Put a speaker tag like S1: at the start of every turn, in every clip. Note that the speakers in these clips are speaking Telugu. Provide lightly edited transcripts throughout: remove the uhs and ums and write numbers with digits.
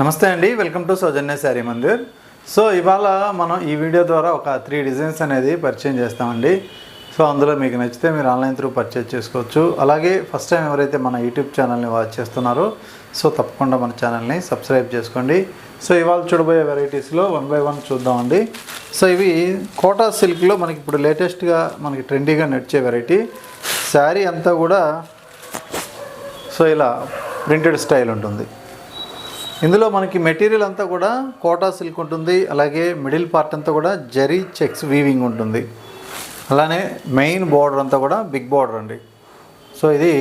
S1: నమస్తే అండి, welcome to Soujanya sari Mandir. So ఇవాళ మనం ఈ వీడియో ద్వారా ఒక 3 డిజైన్స్ అనేది పరిచయం చేస్తామండి. సో అందులో మీకు నచ్చితే మీరు ఆన్లైన్ త్రూ పర్చేజ్ చేసుకోవచ్చు. అలాగే ఫస్ట్ టైం ఎవరైతే మన యూట్యూబ్ ఛానల్ని వాచ్ చేస్తున్నారో సో తప్పకుండా మన ఛానల్ని సబ్స్క్రైబ్ చేసుకోండి. సో ఇవాళ చూడబోయే వెరైటీస్లో 1 by 1 చూద్దామండి. సో ఇవి కోటా సిల్క్లో మనకి ఇప్పుడు లేటెస్ట్గా మనకి ట్రెండీగా నడిచే వెరైటీ. శారీ అంతా కూడా సో ఇలా ప్రింటెడ్ స్టైల్ ఉంటుంది. ఇందులో మనకి మెటీరియల్ అంతా కూడా కోటా సిల్క్ ఉంటుంది. అలాగే మిడిల్ పార్ట్ అంతా కూడా జరీ చెక్స్ వీవింగ్ ఉంటుంది. అలానే మెయిన్ బార్డర్ అంతా కూడా బిగ్ బార్డర్ అండి. సో ఇది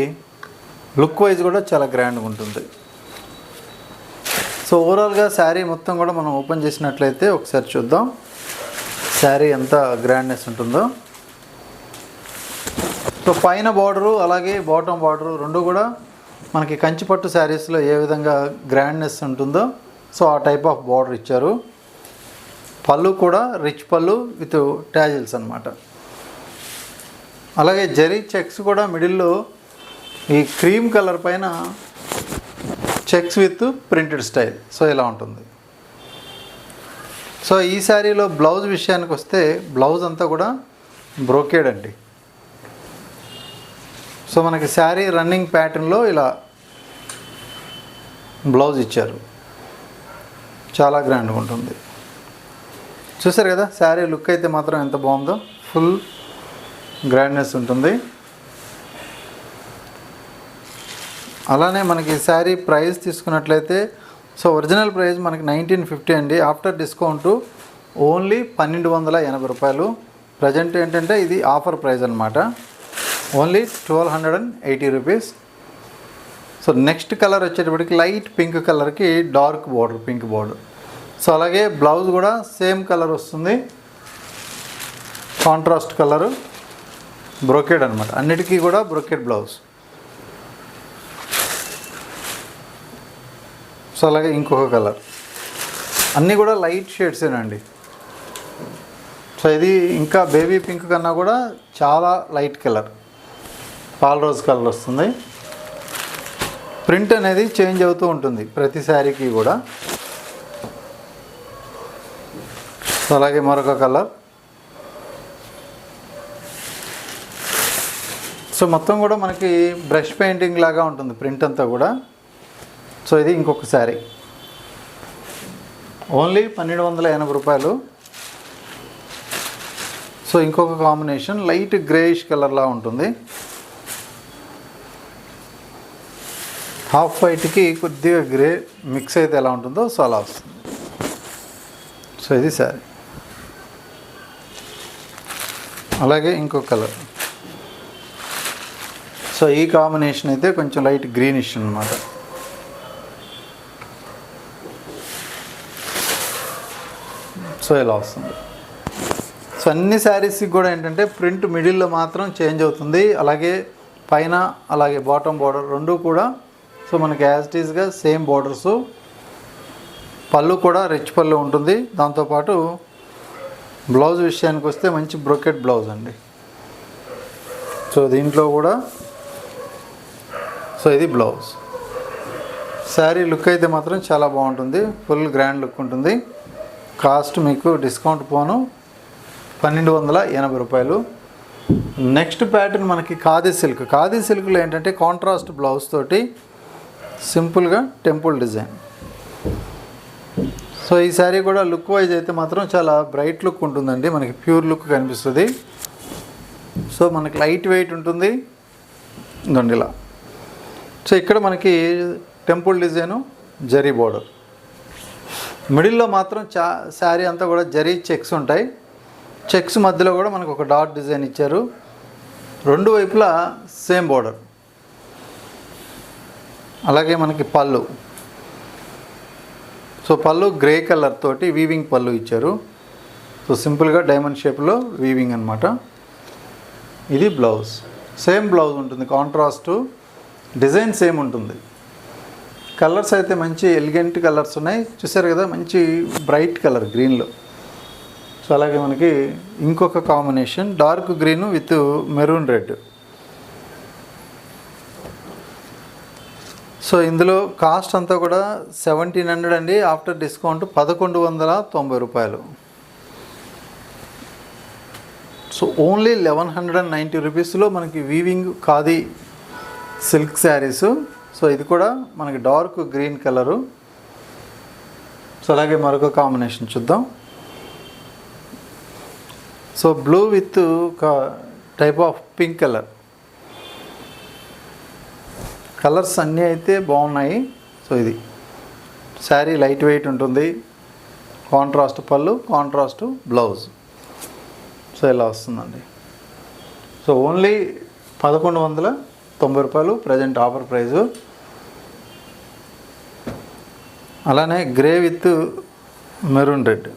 S1: లుక్ వైజ్ కూడా చాలా గ్రాండ్గా ఉంటుంది. సో ఓవరాల్గా శారీ మొత్తం కూడా మనం ఓపెన్ చేసినట్లయితే ఒకసారి చూద్దాం శారీ ఎంత గ్రాండ్నెస్ ఉంటుందో. సో పైన బార్డరు అలాగే బాటమ్ బార్డరు రెండు కూడా మనకి కంచిపట్టు శారీస్లో ఏ విధంగా గ్రాండ్నెస్ ఉంటుందో సో ఆ టైప్ ఆఫ్ బార్డర్ ఇచ్చారు. పళ్ళు కూడా రిచ్ పళ్ళు విత్ ట్యాజిల్స్ అన్నమాట. అలాగే జరీ చెక్స్ కూడా మిడిల్లో ఈ క్రీమ్ కలర్ పైన checks with printed style so ఇలా ఉంటుంది. సో ఈ శారీలో బ్లౌజ్ విషయానికి వస్తే బ్లౌజ్ అంతా కూడా బ్రోకేడ్ అండి. సో మనకి శారీ రన్నింగ్ ప్యాటర్న్లో ఇలా బ్లౌజ్ ఇచ్చారు. చాలా గ్రాండ్గా ఉంటుంది. చూసారు కదా శారీ లుక్ అయితే మాత్రం ఎంత బాగుందో. ఫుల్ గ్రాండ్నెస్ ఉంటుంది. అలానే మనకి శారీ ప్రైస్ తీసుకున్నట్లయితే సో ఒరిజినల్ ప్రైస్ మనకి 1950 అండి. ఆఫ్టర్ డిస్కౌంట్ ఓన్లీ 1280 రూపాయలు. ప్రజెంట్ ఏంటంటే ఇది ఆఫర్ ప్రైస్ అనమాట. Only 1280 rupees. So next colour వచ్చేటప్పటికి లైట్ పింక్ కలర్కి dark border pink border. So అలాగే బ్లౌజ్ కూడా సేమ్ కలర్ వస్తుంది. కాంట్రాస్ట్ కలరు బ్రోకెడ్ అనమాట. అన్నిటికీ కూడా బ్రోకెడ్ బ్లౌజ్. సో అలాగే ఇంకొక కలర్ అన్నీ కూడా లైట్ షేడ్సేనండి. సో ఇది ఇంకా బేబీ పింక్ కన్నా కూడా చాలా లైట్ కలర్ పాల్ రోజ్ కలర్ వస్తుంది. ప్రింట్ అనేది చేంజ్ అవుతూ ఉంటుంది ప్రతి శారీకి కూడా. సో అలాగే మరొక కలర్. సో మొత్తం కూడా మనకి బ్రష్ పెయింటింగ్ లాగా ఉంటుంది ప్రింట్ అంతా కూడా. సో ఇది ఇంకొక శారీ ఓన్లీ 1280 రూపాయలు. సో ఇంకొక కాంబినేషన్ లైట్ గ్రేయిష్ కలర్లా ఉంటుంది. హాఫ్ వైట్కి కొద్దిగా గ్రే మిక్స్ అయితే ఎలా ఉంటుందో సో అలా వస్తుంది. సో ఇది శారీ. అలాగే ఇంకొక కలర్. సో ఈ కాంబినేషన్ అయితే కొంచెం లైట్ గ్రీనిష్ అన్నమాట. సో ఇలా వస్తుంది. సో అన్ని శారీస్కి కూడా ఏంటంటే ప్రింట్ మిడిల్లో మాత్రం చేంజ్ అవుతుంది. అలాగే పైన అలాగే బాటమ్ బార్డర్ రెండు కూడా సో మనకి యాజ్ ఇట్ ఈస్గా సేమ్ బార్డర్సు. పళ్ళు కూడా రిచ్ పళ్ళు ఉంటుంది. దాంతోపాటు బ్లౌజ్ విషయానికి వస్తే మంచి బ్రోకెట్ బ్లౌజ్ అండి. సో దీంట్లో కూడా సో ఇది బ్లౌజ్. శారీ లుక్ అయితే మాత్రం చాలా బాగుంటుంది. ఫుల్ గ్రాండ్ లుక్ ఉంటుంది. కాస్ట్ మీకు డిస్కౌంట్ పోను 1280 రూపాయలు. నెక్స్ట్ ప్యాటర్న్ మనకి ఖాదీ సిల్క్. ఖాదీ సిల్క్లో ఏంటంటే కాంట్రాస్ట్ బ్లౌజ్ తోటి సింపుల్గా టెంపుల్ డిజైన్. సో ఈ శారీ కూడా లుక్ వైజ్ అయితే మాత్రం చాలా బ్రైట్ లుక్ ఉంటుందండి. మనకి ప్యూర్ లుక్ కనిపిస్తుంది. సో మనకి లైట్ వెయిట్ ఉంటుంది ఇదండి ఇలా. సో ఇక్కడ మనకి టెంపుల్ డిజైను జరీ బోర్డర్. మిడిల్లో మాత్రం శారీ అంతా కూడా జరీ చెక్స్ ఉంటాయి. చెక్స్ మధ్యలో కూడా మనకు ఒక డాట్ డిజైన్ ఇచ్చారు. రెండు వైపులా సేమ్ బోర్డర్. అలాగే మనకి పళ్ళు. సో పళ్ళు గ్రే కలర్ తోటి వీవింగ్ పళ్ళు ఇచ్చారు. సో సింపుల్గా డైమండ్ షేప్లో వీవింగ్ అనమాట. ఇది బ్లౌజ్. సేమ్ బ్లౌజ్ ఉంటుంది. కాంట్రాస్ట్ డిజైన్ సేమ్ ఉంటుంది. కలర్స్ అయితే మంచి ఎలిగెంట్ కలర్స్ ఉన్నాయి. చూసారు కదా మంచి బ్రైట్ కలర్ గ్రీన్లో. సో అలాగే మనకి ఇంకొక combination dark green with maroon red. So so ఇందులో కాస్ట్ అంతా కూడా 1700 అండి. ఆఫ్టర్ డిస్కౌంట్ 1190 రూపాయలు. సో ఓన్లీ 1190 రూపీస్లో మనకి weaving khadi silk saris. So ఇది కూడా మనకి డార్క్ గ్రీన్ కలరు. సో అలాగే మరొక కాంబినేషన్ చూద్దాం. So blue with type of pink colour. Colours అన్నీ అయితే బాగున్నాయి. సో ఇది శారీ లైట్ వెయిట్ ఉంటుంది. కాంట్రాస్ట్ పళ్ళు, కాంట్రాస్ట్ బ్లౌజ్. సో ఇలా వస్తుందండి. సో ఓన్లీ 1190 రూపాయలు ప్రజెంట్ ఆఫర్ ప్రైజు. అలానే grey with maroon red.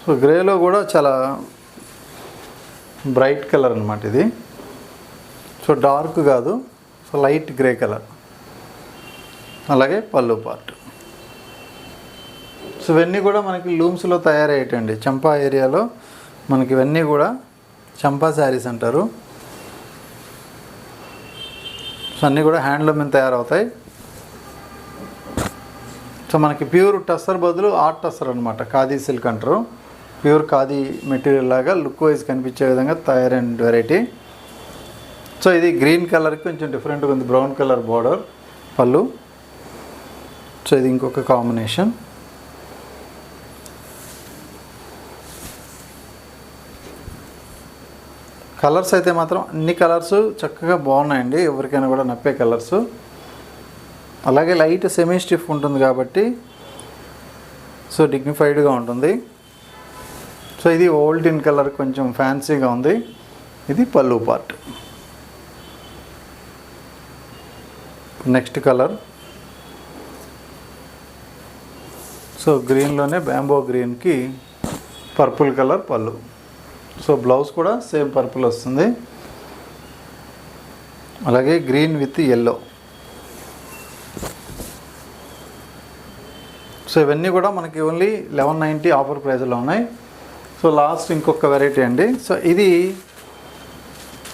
S1: So గ్రేలో కూడా చాలా బ్రైట్ కలర్ అనమాట ఇది. సో డార్క్ కాదు, సో లైట్ గ్రే కలర్. అలాగే పళ్ళు పార్ట్. సో ఇవన్నీ కూడా మనకి లూమ్స్లో తయారయ్యేటండి. చంపా ఏరియాలో మనకి ఇవన్నీ కూడా చంపా శారీస్ అంటారు. సో అన్నీ కూడా హ్యాండ్లూమ్ మీద తయారవుతాయి. సో మనకి ప్యూర్ టస్సర్ బదులు ఆర్ట్ టస్సర్ అనమాట. ఖాదీ సిల్క్ అంటారు. ప్యూర్ ఖాదీ మెటీరియల్ లాగా లుక్ వైజ్ కనిపించే విధంగా తయారైన వెరైటీ. సో ఇది గ్రీన్ కలర్కి కొంచెం డిఫరెంట్గా ఉంది. బ్రౌన్ కలర్ బార్డర్ పళ్ళు. సో ఇది ఇంకొక కాంబినేషన్. కలర్స్ అయితే మాత్రం అన్ని కలర్స్ చక్కగా బాగున్నాయండి. ఎవరికైనా కూడా నప్పే కలర్స్. అలాగే లైట్ సెమీ స్టిఫ్ ఉంటుంది కాబట్టి సో డిగ్నిఫైడ్గా ఉంటుంది. సో ఇది ఓల్డ్ ఇన్ కలర్ కొంచెం ఫ్యాన్సీగా ఉంది. ఇది పళ్ళు పార్ట్. నెక్స్ట్ కలర్ సో గ్రీన్లోనే బ్యాంబో గ్రీన్కి పర్పుల్ కలర్ పళ్ళు. సో బ్లౌజ్ కూడా సేమ్ పర్పుల్ వస్తుంది. అలాగే గ్రీన్ విత్ ఎల్లో. సో ఇవన్నీ కూడా మనకి ఓన్లీ 1190 ఆఫర్ ప్రైస్లో ఉన్నాయి. సో లాస్ట్ ఇంకొక వెరైటీ అండి. సో ఇది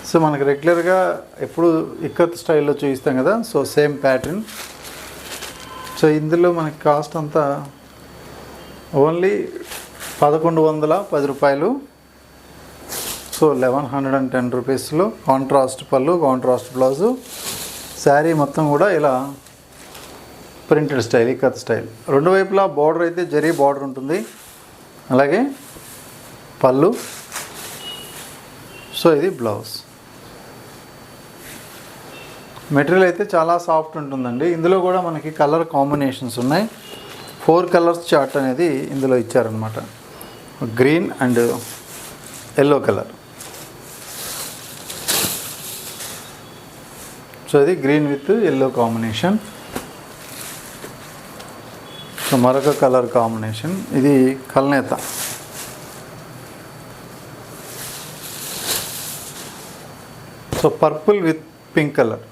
S1: సో మనకి రెగ్యులర్గా ఎప్పుడు ఇక్కత్ స్టైల్లో చూపిస్తాం కదా. So same pattern. సో ఇందులో మనకి కాస్ట్ అంతా ఓన్లీ 1110 రూపాయలు. సో 1110 రూపీస్లో కాంట్రాస్ట్ పళ్ళు, కాంట్రాస్ట్ బ్లౌజు. శారీ మొత్తం కూడా ఇలా ప్రింటెడ్ స్టైల్, ఇక్కత్ స్టైల్. రెండు వైపులా బార్డర్ అయితే జరీ బార్డర్ ఉంటుంది. అలాగే పళ్ళు. సో ఇది బ్లౌజ్. మెటీరియల్ అయితే చాలా సాఫ్ట్ ఉంటుందండి. ఇందులో కూడా మనకి కలర్ కాంబినేషన్స్ ఉన్నాయి. 4 కలర్స్ చార్ట్ అనేది ఇందులో ఇచ్చారనమాట. Green and yellow colour. So ఇది green with yellow combination. So మరొక కలర్ కాంబినేషన్ ఇది కల్నేత. So purple with pink colour.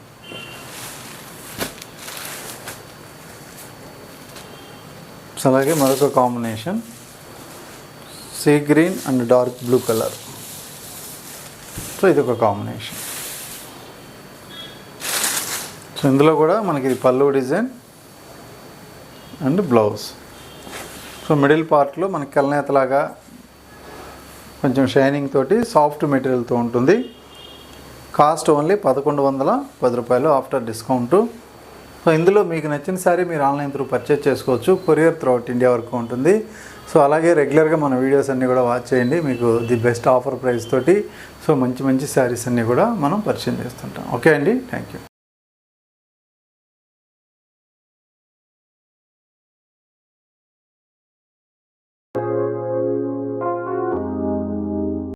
S1: So అలాగే మరొక combination sea green and dark blue colour. So ఇది ఒక కాంబినేషన్. సో ఇందులో కూడా మనకి ఇది పళ్ళు design and blouse. So middle పార్ట్లో మనకి కల్నేతలాగా కొంచెం షైనింగ్ తోటి సాఫ్ట్ మెటీరియల్తో ఉంటుంది. కాస్ట్ ఓన్లీ 1110 రూపాయలు ఆఫ్టర్ డిస్కౌంటు. సో ఇందులో మీకు నచ్చిన సారీ మీరు ఆన్లైన్ త్రూ పర్చేజ్ చేసుకోవచ్చు. కొరియర్ త్రూ అవుట్ ఇండియా వరకు ఉంటుంది. సో అలాగే రెగ్యులర్గా మన వీడియోస్ అన్నీ కూడా వాచ్ చేయండి. మీకు ది బెస్ట్ ఆఫర్ ప్రైస్ తోటి సో మంచి మంచి శారీస్ అన్నీ కూడా మనం పరిచయం చేస్తుంటాం. ఓకే అండి, థ్యాంక్ యూ.